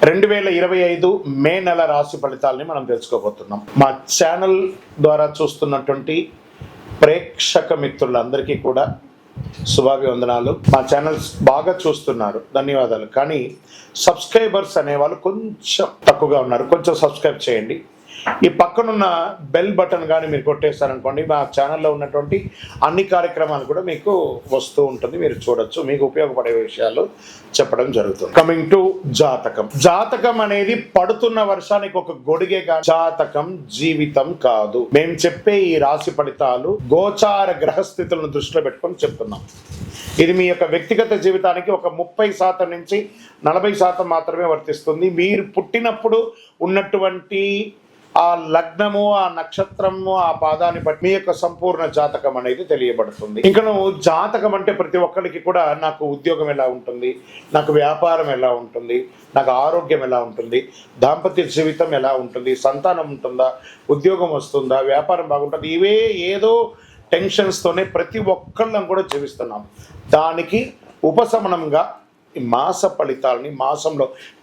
2025 మే నెల రాశి ఫలితాలని మనం తెలుసుకోబోతున్నాం. మా ఛానల్ ద్వారా చూస్తున్నటువంటి ప్రేక్షక మిత్రులందరికీ కూడా శుభాభివందనాలు. మా ఛానల్స్ బాగా చూస్తున్నారు, ధన్యవాదాలు. కానీ సబ్స్క్రైబర్స్ అనేవాళ్ళు కొంచెం తక్కువగా ఉన్నారు, కొంచెం సబ్స్క్రైబ్ చేయండి. ఈ పక్కనున్న బెల్ బటన్ కానీ మీరు కొట్టేస్తారనుకోండి, మా ఛానల్లో ఉన్నటువంటి అన్ని కార్యక్రమాలు కూడా మీకు వస్తూ ఉంటుంది, మీరు చూడొచ్చు. మీకు ఉపయోగపడే విషయాలు చెప్పడం జరుగుతుంది. కమింగ్ టు జాతకం. జాతకం అనేది పడుతున్న వర్షానికి ఒక గొడుగే, జాతకం జీవితం కాదు. మేము చెప్పే ఈ రాశి ఫలితాలు గోచార గ్రహస్థితులను దృష్టిలో పెట్టుకొని చెప్తున్నాం. ఇది మీ యొక్క వ్యక్తిగత జీవితానికి ఒక 30% నుంచి 40% మాత్రమే వర్తిస్తుంది. మీరు పుట్టినప్పుడు ఉన్నటువంటి ఆ లగ్నము, ఆ నక్షత్రము, ఆ పాదాన్ని బట్టి మీ యొక్క సంపూర్ణ జాతకం అనేది తెలియబడుతుంది. ఇంకా నువ్వు జాతకం అంటే ప్రతి ఒక్కరికి కూడా నాకు ఉద్యోగం ఎలా ఉంటుంది, నాకు వ్యాపారం ఎలా ఉంటుంది, నాకు ఆరోగ్యం ఎలా ఉంటుంది, దాంపత్య జీవితం ఎలా ఉంటుంది, సంతానం ఉంటుందా, ఉద్యోగం వస్తుందా, వ్యాపారం బాగుంటుంది, ఇవే ఏదో టెన్షన్స్తోనే ప్రతి ఒక్కళ్ళం కూడా జీవిస్తున్నాం. దానికి ఉపశమనంగా ఈ మాస ఫలితాలని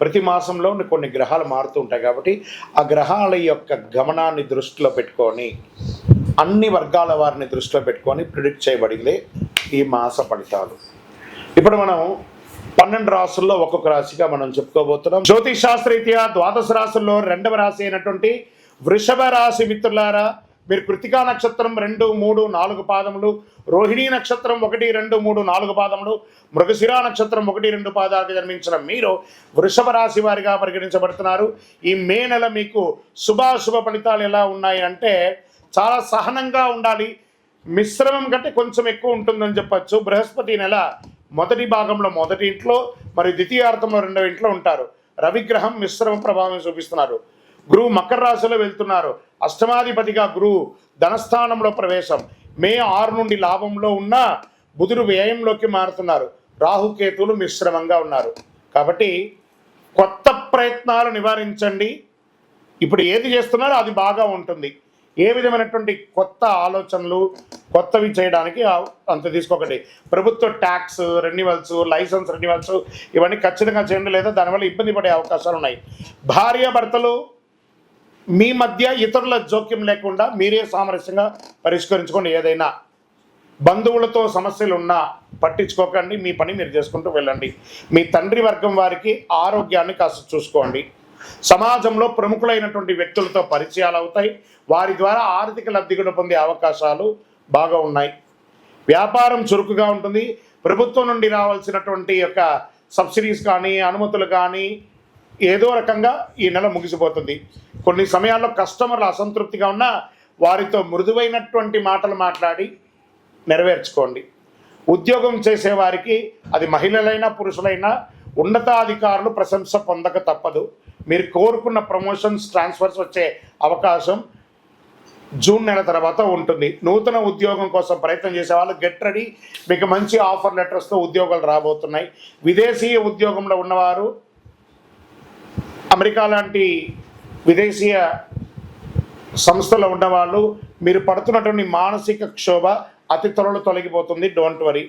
ప్రతి మాసంలో కొన్ని గ్రహాలు మారుతూ ఉంటాయి కాబట్టి ఆ గ్రహాల యొక్క గమనాన్ని దృష్టిలో పెట్టుకొని అన్ని వర్గాల వారిని దృష్టిలో పెట్టుకొని ప్రిడిక్ట్ చేయబడిందే ఈ మాస ఫలితాలు. ఇప్పుడు మనం 12 రాసుల్లో ఒక్కొక్క రాశిగా మనం చెప్పుకోబోతున్నాం. జ్యోతిష్ శాస్త్రరీత్యా ద్వాదశ రాశుల్లో 2వ రాశి అయినటువంటి వృషభ రాశి మిత్రులారా, మీరు కృతికా నక్షత్రం 2, 3, 4 పాదములు, రోహిణీ నక్షత్రం 1, 2, 3, 4 పాదములు, మృగశిర నక్షత్రం 1, 2 పాదాలకు జన్మించిన మీరు వృషభ రాశి వారిగా పరిగణించబడుతున్నారు. ఈ మే నెల మీకు శుభాశుభ ఫలితాలు ఎలా ఉన్నాయి అంటే, చాలా సహనంగా ఉండాలి. మిశ్రమం కంటే కొంచెం ఎక్కువ ఉంటుందని చెప్పచ్చు. బృహస్పతి నెల మొదటి భాగంలో మొదటి ఇంట్లో మరియు ద్వితీయార్థంలో 2వ ఇంట్లో ఉంటారు. రవిగ్రహం మిశ్రమ ప్రభావం చూపిస్తున్నారు. గురువు మకర రాశిలో వెళ్తున్నారు. అష్టమాధిపతిగా గురువు ధనస్థానంలో ప్రవేశం. మే 6 నుండి లాభంలో ఉన్న బుధుడు వ్యయంలోకి మారుతున్నారు. రాహుకేతువులు మిశ్రమంగా ఉన్నారు. కాబట్టి కొత్త ప్రయత్నాలు నివారించండి. ఇప్పుడు ఏది చేస్తున్నారో అది బాగా ఉంటుంది. ఏ విధమైనటువంటి కొత్త ఆలోచనలు కొత్తవి చేయడానికి అంత తీసుకోకండి. ప్రభుత్వ ట్యాక్స్ రెన్యువల్స్, లైసెన్స్ రెన్యువల్స్ ఇవన్నీ ఖచ్చితంగా చేయండి, లేదా దానివల్ల ఇబ్బంది పడే అవకాశాలు ఉన్నాయి. భార్యాభర్తలు మీ మధ్య ఇతరుల జోక్యం లేకుండా మీరే సామరస్యంగా పరిష్కరించుకోండి. ఏదైనా బంధువులతో సమస్యలు ఉన్నా పట్టించుకోకండి, మీ పని మీరు చేసుకుంటూ వెళ్ళండి. మీ తండ్రి వర్గం వారికి ఆరోగ్యాన్ని కాస్త చూసుకోండి. సమాజంలో ప్రముఖులైనటువంటి వ్యక్తులతో పరిచయాలు అవుతాయి. వారి ద్వారా ఆర్థిక లబ్ధి కూడా పొందే అవకాశాలు బాగా ఉన్నాయి. వ్యాపారం చురుకుగా ఉంటుంది. ప్రభుత్వం నుండి రావాల్సినటువంటి యొక్క సబ్సిడీస్ కానీ అనుమతులు కానీ ఏదో రకంగా ఈ నెల ముగిసిపోతుంది. కొన్ని సమయాల్లో కస్టమర్లు అసంతృప్తిగా ఉన్నా వారితో మృదువైనటువంటి మాటలు మాట్లాడి నెరవేర్చుకోండి. ఉద్యోగం చేసేవారికి అది మహిళలైనా పురుషులైనా ఉన్నతాధికారులు ప్రశంస పొందక తప్పదు. మీరు కోరుకున్న ప్రమోషన్స్, ట్రాన్స్ఫర్స్ వచ్చే అవకాశం జూన్ నెల తర్వాత ఉంటుంది. నూతన ఉద్యోగం కోసం ప్రయత్నం చేసే వాళ్ళు గెట్ రెడీ. మీకు మంచి ఆఫర్ లెటర్స్తో ఉద్యోగాలు రాబోతున్నాయి. విదేశీయ ఉద్యోగంలో ఉన్నవారు, అమెరికా లాంటి విదేశీయ సంస్థలో ఉన్నవాళ్ళు, మీరు పడుతున్నటువంటి మానసిక క్షోభ అతి త్వరలో తొలగిపోతుంది. డోంట్ వరీ,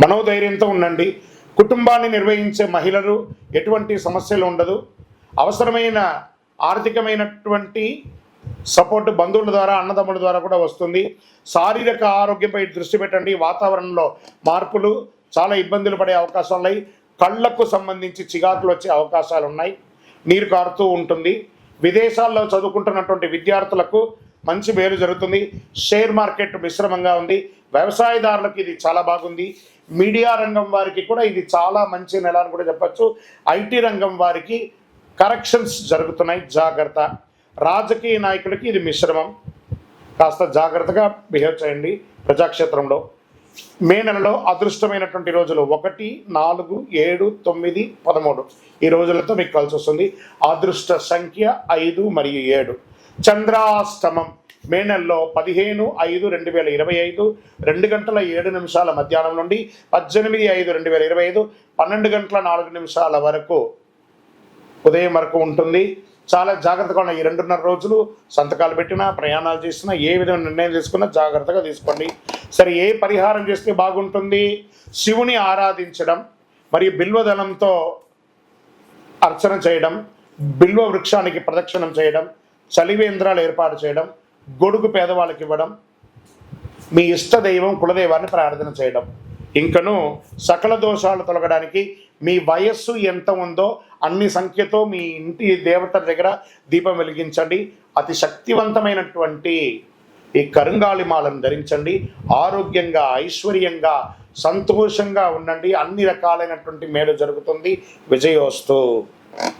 మనోధైర్యంతో ఉండండి. కుటుంబాన్ని నిర్వహించే మహిళలు ఎటువంటి సమస్యలు ఉండదు. అవసరమైన ఆర్థికమైనటువంటి సపోర్ట్ బంధువుల ద్వారా, అన్నదమ్ముల ద్వారా కూడా వస్తుంది. శారీరక ఆరోగ్యంపై దృష్టి పెట్టండి. వాతావరణంలో మార్పులు చాలా ఇబ్బందులు పడే అవకాశాలు ఉన్నాయి. కళ్ళకు సంబంధించి చికాకులు వచ్చే అవకాశాలు ఉన్నాయి. నీరు కారుతూ ఉంటుంది. విదేశాల్లో చదువుకుంటున్నటువంటి విద్యార్థులకు మంచి మేలు జరుగుతుంది. షేర్ మార్కెట్ మిశ్రమంగా ఉంది. వ్యవసాయదారులకు ఇది చాలా బాగుంది. మీడియా రంగం వారికి కూడా ఇది చాలా మంచి నెల అని కూడా చెప్పచ్చు. ఐటీ రంగం వారికి కరెక్షన్స్ జరుగుతున్నాయి, జాగ్రత్త. రాజకీయ నాయకులకి ఇది మిశ్రమం, కాస్త జాగ్రత్తగా బిహేవ్ చేయండి ప్రజాక్షేత్రంలో. మే నెలలో అదృష్టమైనటువంటి రోజులు 1, 4, 7, 9, 13 ఈ రోజులతో మీకు కలిసి వస్తుంది. అదృష్ట సంఖ్య 5 మరియు 7. చంద్రాష్టమం మే నెలలో 15/5/2025 2:07 మధ్యాహ్నం నుండి 18/5/2025 12:04 వరకు ఉదయం వరకు ఉంటుంది. చాలా జాగ్రత్తగా ఉన్న ఈ 2.5 రోజులు సంతకాలు పెట్టినా, ప్రయాణాలు చేసినా, ఏ విధమైన నిర్ణయం తీసుకున్నా జాగ్రత్తగా తీసుకోండి. సరే, ఏ పరిహారం చేస్తే బాగుంటుంది? శివుని ఆరాధించడం మరియు బిల్వదళంతో అర్చన చేయడం, బిల్వ వృక్షానికి ప్రదక్షిణం చేయడం, చలివేంద్రాలు ఏర్పాటు చేయడం, గొడుగు పేదవాళ్ళకి ఇవ్వడం, మీ ఇష్ట దైవం కులదైవాన్ని ప్రార్థన చేయడం. ఇంకను సకల దోషాలు తొలగడానికి మీ వయస్సు ఎంత ఉందో అన్ని సంఖ్యతో మీ ఇంటి దేవత దగ్గర దీపం వెలిగించండి. అతి శక్తివంతమైనటువంటి ఈ కరుంగాళిమాలను ధరించండి. ఆరోగ్యంగా, ఐశ్వర్యంగా, సంతోషంగా ఉండండి. అన్ని రకాలైనటువంటి మేలు జరుగుతుంది. విజయోస్తు.